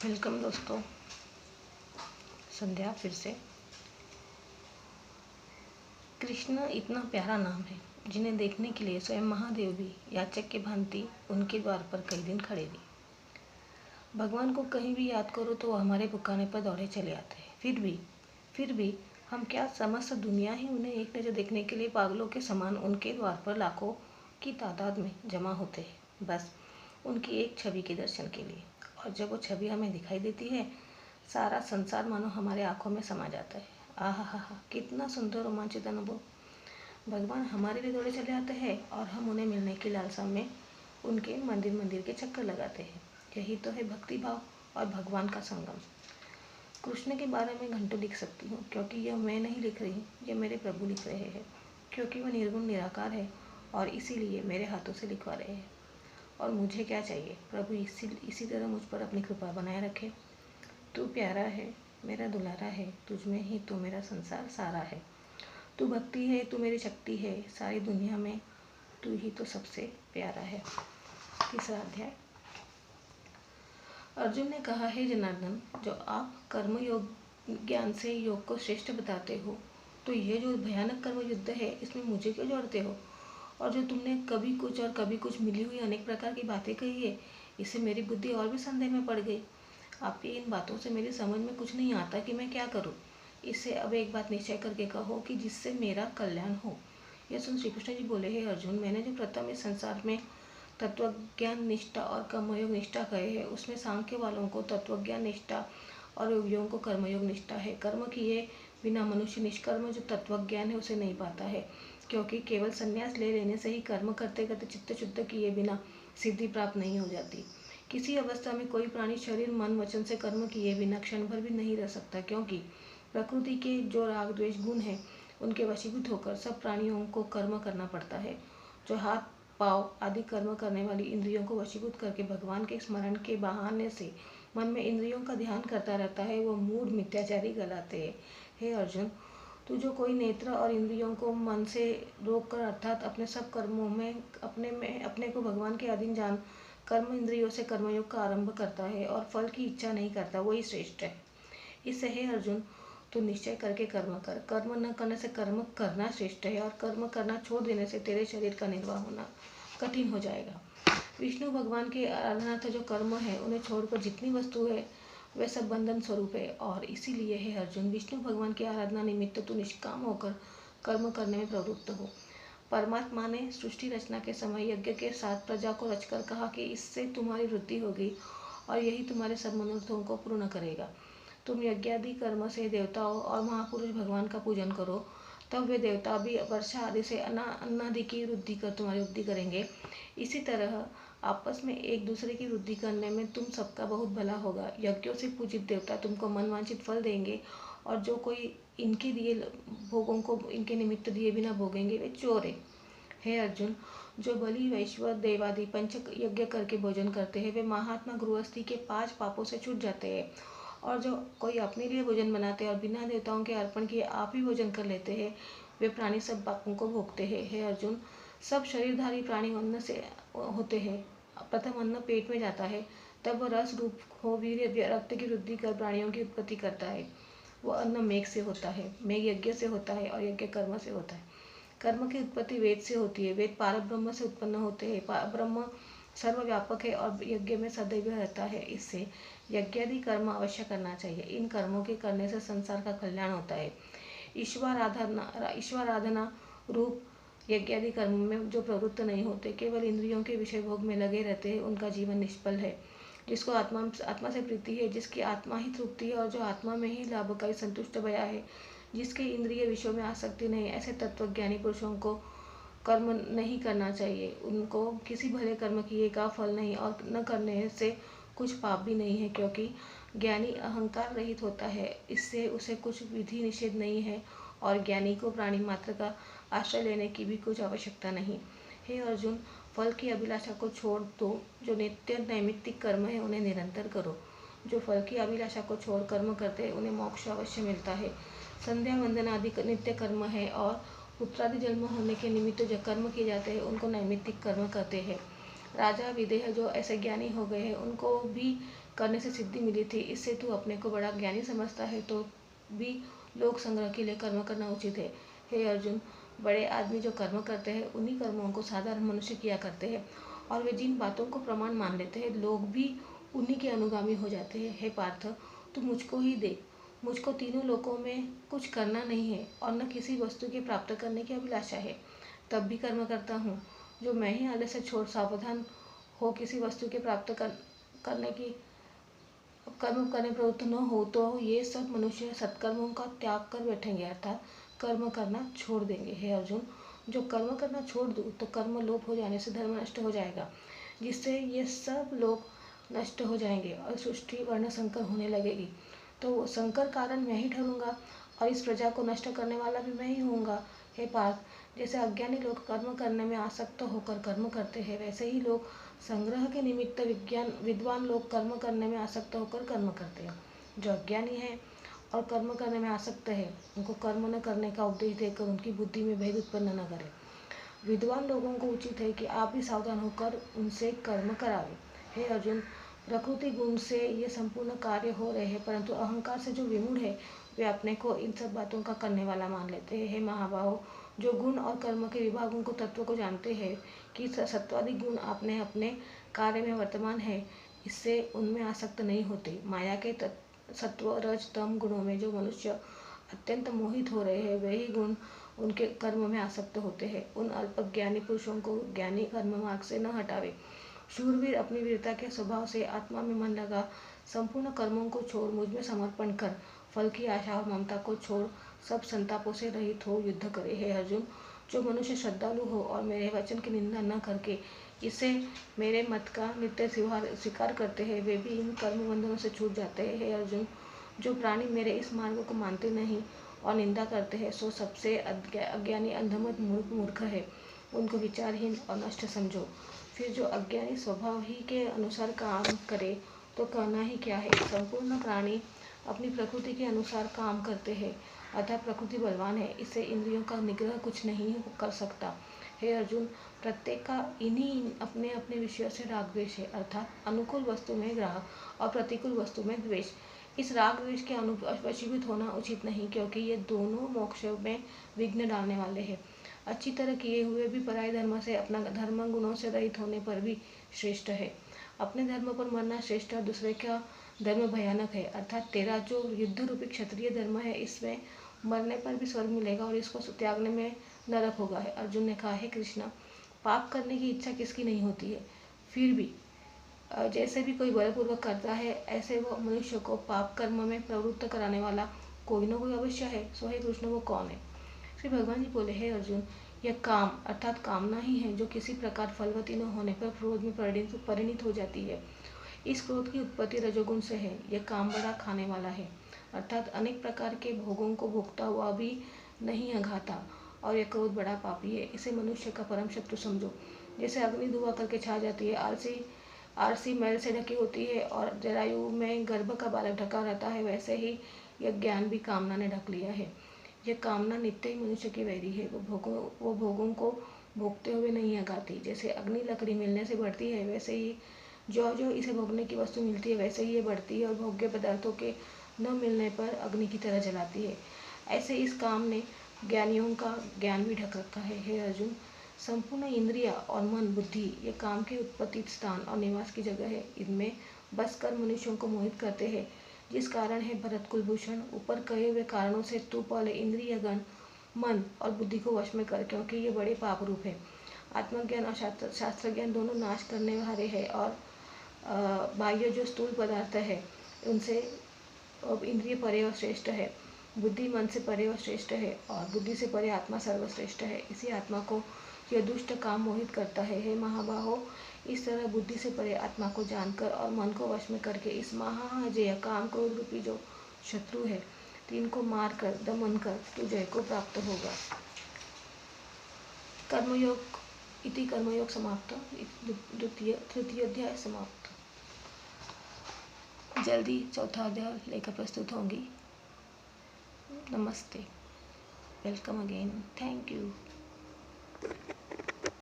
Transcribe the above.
Welcome दोस्तों। संध्या फिर से। कृष्ण इतना प्यारा नाम है जिन्हें देखने के लिए स्वयं महादेव भी याचक के भांति उनके द्वार पर कई दिन खड़े रहे। भगवान को कहीं भी याद करो तो वो हमारे पुकारे पर दौड़े चले आते हैं। फिर भी हम क्या समस्त दुनिया ही उन्हें एक नज़र देखने के लिए पागलों के समान उनके द्वार पर लाखों की तादाद में जमा होते हैं, बस उनकी एक छवि के दर्शन के लिए। और जब वो छवि हमें दिखाई देती है, सारा संसार मानो हमारे आंखों में समा जाता है। आहा हा हा, कितना सुंदर रोमांचित अनुभव। भगवान हमारे लिए दौड़े चले आते हैं और हम उन्हें मिलने की लालसा में उनके मंदिर मंदिर के चक्कर लगाते हैं। यही तो है भक्ति भाव और भगवान का संगम। कृष्ण के बारे में घंटों लिख सकती हूँ, क्योंकि यह मैं नहीं लिख रही, ये मेरे प्रभु लिख रहे हैं। क्योंकि वह निर्गुण निराकार है और इसीलिए मेरे हाथों से लिखवा रहे हैं। और मुझे क्या चाहिए? प्रभु इसी तरह मुझ पर अपनी कृपा बनाए रखे। तू प्यारा है, मेरा दुलारा है, तुझमें ही तो मेरा संसार सारा है। तू भक्ति है, तू मेरी शक्ति है, सारी दुनिया में तू ही तो सबसे प्यारा है। तीसरा अध्याय। अर्जुन ने कहा, हे जनार्दन, जो आप कर्म योग ज्ञान से योग को श्रेष्ठ बताते हो, तो यह जो भयानक कर्म युद्ध है, इसमें मुझे क्यों जोड़ते हो? और जो तुमने कभी कुछ और कभी कुछ मिली हुई अनेक प्रकार की बातें कही है, इससे मेरी बुद्धि और भी संदेह में पड़ गई। आपकी इन बातों से मेरी समझ में कुछ नहीं आता कि मैं क्या करूं। इससे अब एक बात निश्चय करके कहो कि जिससे मेरा कल्याण हो। यह सुन श्री कृष्ण जी बोले, हे अर्जुन, मैंने जो प्रथम इस संसार में तत्वज्ञान निष्ठा और कर्मयोग निष्ठा कहे हैं, उसमें सांख्य वालों को तत्वज्ञान निष्ठा और योगियों को कर्मयोग निष्ठा है। कर्म किए बिना मनुष्य निष्कर्म जो तत्वज्ञान है उसे नहीं पाता है, क्योंकि केवल संन्यास ले लेने से ही कर्म करते करते चित्त शुद्ध किए बिना सिद्धि प्राप्त नहीं हो जाती। किसी अवस्था में कोई प्राणी शरीर मन वचन से कर्म किए बिना क्षण भर भी नहीं रह सकता, क्योंकि प्रकृति के जो राग द्वेष गुण है उनके वशीभूत होकर सब प्राणियों को कर्म करना पड़ता है। जो हाथ पाँव आदि कर्म करने वाली इंद्रियों को वशीभूत करके भगवान के स्मरण के बहाने से मन में इंद्रियों का ध्यान करता रहता है, वो मूढ़ मिथ्याचारी कहलाते हैं। हे अर्जुन, तू जो कोई नेत्र और इंद्रियों को मन से रोक कर अर्थात अपने सब कर्मों में अपने को भगवान के अधीन जान कर्म इंद्रियों से कर्मयोग का आरंभ करता है और फल की इच्छा नहीं करता, वही श्रेष्ठ है। इससे हे अर्जुन, तू निश्चय करके कर्म कर। कर्म न करने से कर्म करना श्रेष्ठ है, और कर्म करना छोड़ देने से तेरे शरीर का निर्वाह होना कठिन हो जाएगा। विष्णु भगवान के आराधनार्थ जो कर्म है, उन्हें छोड़कर जितनी वस्तु है वह सब बंधन स्वरूप है। और इसीलिए हे अर्जुन, विष्णु भगवान की आराधना निमित्त तू निष्काम होकर कर्म करने में प्रवृत्त हो। परमात्मा ने सृष्टि रचना के समय यज्ञ के साथ प्रजा को रचकर कहा कि इससे तुम्हारी वृद्धि होगी और यही तुम्हारे सब मनोरथों को पूर्ण करेगा। तुम यज्ञादि कर्म से देवताओं और महापुरुष भगवान का पूजन करो, तब वे देवता भी वर्षा आदि से अन्नादि की वृद्धि कर तुम्हारी वृद्धि करेंगे। इसी तरह आपस में एक दूसरे की वृद्धि करने में तुम सबका बहुत भला होगा। यज्ञों से पूजित देवता तुमको मनवांछित फल देंगे, और जो कोई इनके दिए भोगों को इनके निमित्त दिए बिना भोगेंगे वे चोर है। हे अर्जुन, जो बलि वैश्व देवादि पंचक यज्ञ करके भोजन करते हैं, वे महात्मा गृहस्थी के 5 पापों से छूट जाते हैं। और जो कोई अपने लिए भोजन बनाते हैं और बिना देवताओं के अर्पण किए आप ही भोजन कर लेते हैं, वे प्राणी सब पापों को भोगते हैं। हे अर्जुन, सब शरीरधारी प्राणी अन्न से होते हैं। प्रथम अन्न पेट में जाता है, तब वह रस रूप हो वीर्य रक्त की वृद्धि कर प्राणियों की उत्पत्ति करता है। वह अन्न मेघ से होता है, मेघ यज्ञ से होता है और यज्ञ कर्म से होता है। कर्म की उत्पत्ति वेद से होती है, वेद पारब्रह्म से उत्पन्न होते हैं। ब्रह्म सर्वव्यापक है और यज्ञ में सदैव रहता है। इससे यज्ञादि कर्म अवश्य करना चाहिए। इन कर्मों के करने से संसार का कल्याण होता है। ईश्वराराधना रूप यज्ञादि कर्म में जो प्रवृत्त नहीं होते, केवल इंद्रियों के विषय भोग में लगे रहते हैं, उनका जीवन निष्फल है। जिसको आत्मा से प्रीति है, जिसकी आत्मा ही तृप्ति है और जो आत्मा में ही लाभकारी संतुष्ट भया है, जिसके इंद्रिय विषयों में आसक्ति नहीं, ऐसे तत्वज्ञानी पुरुषों को कर्म नहीं करना चाहिए। उनको किसी भले कर्म किए का फल नहीं और न करने से कुछ पाप भी नहीं है, क्योंकि ज्ञानी अहंकार रहित होता है। इससे उसे कुछ विधि निषेध नहीं है और ज्ञानी को प्राणी मात्र का आश्रय लेने की भी कुछ आवश्यकता नहीं। हे अर्जुन, फल की अभिलाषा को छोड़ दो। जो नित्य नैमित्तिक कर्म है उन्हें निरंतर करो। जो फल की अभिलाषा को छोड़ कर्म करते हैं उन्हें मोक्ष अवश्य मिलता है। संध्या वंदन आदि नित्य कर्म है, और पुत्रादि जन्म होने के निमित्त जो कर्म किए जाते हैं उनको नैमित्तिक कर्म कहते हैं। राजा विदेह जो ऐसे ज्ञानी हो गए हैं उनको भी करने से सिद्धि मिली थी। इससे तू अपने को बड़ा ज्ञानी समझता है तो भी लोक संग्रह के लिए कर्म करना उचित है। हे अर्जुन, बड़े आदमी जो कर्म करते हैं उन्हीं कर्मों को साधारण मनुष्य किया करते हैं, और वे जिन बातों को प्रमाण मान लेते हैं लोग भी उन्हीं के अनुगामी हो जाते हैं। हे पार्थ, तू मुझको ही देख। मुझको तीनों लोकों में कुछ करना नहीं है और न किसी वस्तु के प्राप्त करने की अभिलाषा है, तब भी कर्म करता हूँ। जो मैं ही आलस्य छोड़ सावधान हो किसी वस्तु के प्राप्त करने की कर्म करने प्रवृत्त न हो तो ये सब मनुष्य सत्कर्मों का त्याग कर बैठेंगे, अर्थात कर्म करना छोड़ देंगे। हे अर्जुन, जो कर्म करना छोड़ दो तो कर्म लोप हो जाने से धर्म नष्ट हो जाएगा, जिससे ये सब लोग नष्ट हो जाएंगे और सृष्टि वर्ण संकर होने लगेगी। तो संकर कारण मैं ही ठहरूंगा और इस प्रजा को नष्ट करने वाला भी मैं ही होऊंगा। हे पार्थ, जैसे अज्ञानी लोग कर्म करने में आसक्त होकर कर्म करते हैं, वैसे ही लोग संग्रह के निमित्त विद्वान लोग कर्म करने में आसक्त होकर कर्म करते हैं। जो अज्ञानी है और कर्म करने में आसक्त है, उनको कर्म न करने का उपदेश देकर उनकी बुद्धि में भेद उत्पन्न न करें। विद्वान लोगों को उचित है कि आप भी सावधान होकर उनसे कर्म करावें। हे अर्जुन, प्रकृति गुण से ये संपूर्ण कार्य हो रहे हैं, परंतु अहंकार से जो विमूढ़ है वे अपने को इन सब बातों का करने वाला मान लेते हैं। हे महाबाहो, जो गुण और कर्म के विभागों को तत्व को जानते हैं कि सत्वादि गुण अपने अपने कार्य में वर्तमान है, इससे उनमें आसक्त नहीं होते। माया के सत्व रज तम गुणों में जो मनुष्य अत्यंत मोहित हो रहे हैं, वही गुण उनके कर्म में आसक्त होते हैं। उन अल्पज्ञानी पुरुषों को ज्ञानी कर्म मार्ग से न हटावे। शूरवीर अपनी वीरता के स्वभाव से आत्मा में मन लगा संपूर्ण कर्मों को छोड़ मुझ में समर्पण कर फल की आशा और ममता को छोड़ सब संतापों से रहित हो युद्ध करे। हे अर्जुन, जो मनुष्य श्रद्धालु हो और मेरे वचन की निंदा न करके इसे मेरे मत का नित्य स्वीकार करते हैं, वे भी इन कर्म बंधनों से छूट जाते हैं। हे अर्जुन, जो प्राणी मेरे इस मार्ग को मानते नहीं और निंदा करते हैं, सो सबसे अज्ञानी अंधमत मूर्ख है। उनको विचारहीन और नष्ट समझो। फिर जो अज्ञानी स्वभाव ही के अनुसार काम करे तो कहना ही क्या है। संपूर्ण प्राणी अपनी प्रकृति के अनुसार काम करते हैं, अतः प्रकृति बलवान है, इससे इंद्रियों का निग्रह कुछ नहीं कर सकता। हे अर्जुन, प्रत्येक का इन्हीं अपने अपने विषयों से राग द्वेष है, अर्थात अनुकूल वस्तु में राग और प्रतिकूल वस्तु में द्वेष। इस राग द्वेष के वशीभूत होना उचित नहीं, क्योंकि ये दोनों मोक्ष में विघ्न डालने वाले हैं। अच्छी तरह किए हुए भी पराय धर्म से अपना धर्म गुणों से रहित होने पर भी श्रेष्ठ है। अपने धर्म पर मरना श्रेष्ठ और दूसरे का धर्म भयानक है, अर्थात तेरा जो युद्ध रूपी क्षत्रिय धर्म है, इसमें मरने पर भी स्वर्ग मिलेगा और इसको त्यागने में नरक होगा। है अर्जुन ने कहा, है कृष्णा, पाप करने की इच्छा किसकी नहीं होती है, फिर भी जैसे भी कोई बलपूर्वक करता है, ऐसे वो मनुष्य को पाप कर्म में प्रवृत्त कराने वाला कोई न कोई अवश्य है। सो हे कृष्ण, वो कौन है? श्री भगवान जी बोले, हे अर्जुन, यह काम अर्थात कामना ही है जो किसी प्रकार फलवती न होने पर क्रोध में परिणित हो जाती है। इस क्रोध की उत्पत्ति रजोगुण से है। यह काम बड़ा खाने वाला है, अर्थात अनेक प्रकार के भोगों को भोगता हुआ भी नहीं अघाता, और यह क्रोध बड़ा पापी है। इसे मनुष्य का परम शत्रु समझो। जैसे अग्नि धुआं करके छा जाती है, आरसी मैल से ढकी होती है और जरायु में गर्भ का बालक ढका रहता है, वैसे ही यह ज्ञान भी कामना ने ढक लिया है। यह कामना नित्य ही मनुष्य की वैरी है। वो भोगों को भोगते हुए नहीं अगाती। जैसे अग्नि लकड़ी मिलने से बढ़ती है, वैसे ही जो जो इसे भोगने की वस्तु मिलती है, वैसे ही ये बढ़ती है और भोग्य पदार्थों के न मिलने पर अग्नि की तरह जलाती है। ऐसे इस काम ने ज्ञानियों का ज्ञान भी ढक रखा है। हे अर्जुन, संपूर्ण इंद्रिया और मन बुद्धि ये काम के उत्पत्ति स्थान और निवास की जगह है। इनमें बस कर मनुष्यों को मोहित करते हैं, जिस कारण है भरत कुलभूषण, ऊपर कहे हुए कारणों से तू पहले इंद्रिय गण मन और बुद्धि को वश में कर, क्योंकि ये बड़े पाप रूप है। आत्मज्ञान और शास्त्र ज्ञान दोनों नाश करने वाले हैं, और बाह्य जो स्थूल पदार्थ है उनसे इंद्रिय परे और श्रेष्ठ है। बुद्धि मन से परे और श्रेष्ठ है, और बुद्धि से परे आत्मा सर्वश्रेष्ठ है। इसी आत्मा को यह दुष्ट काम मोहित करता है। हे महाबाहो, इस तरह बुद्धि से परे आत्मा को जानकर और मन को वश में करके इस महाअजेय काम क्रोध रूपी जो शत्रु है, तीन को मार कर दमन कर तू जय को प्राप्त होगा। कर्मयोग इति कर्मयोग समाप्त। तृतीय अध्याय समाप्त। जल्दी चौथा अध्याय लेकर प्रस्तुत होंगी। नमस्ते, वेलकम अगेन, थैंक यू।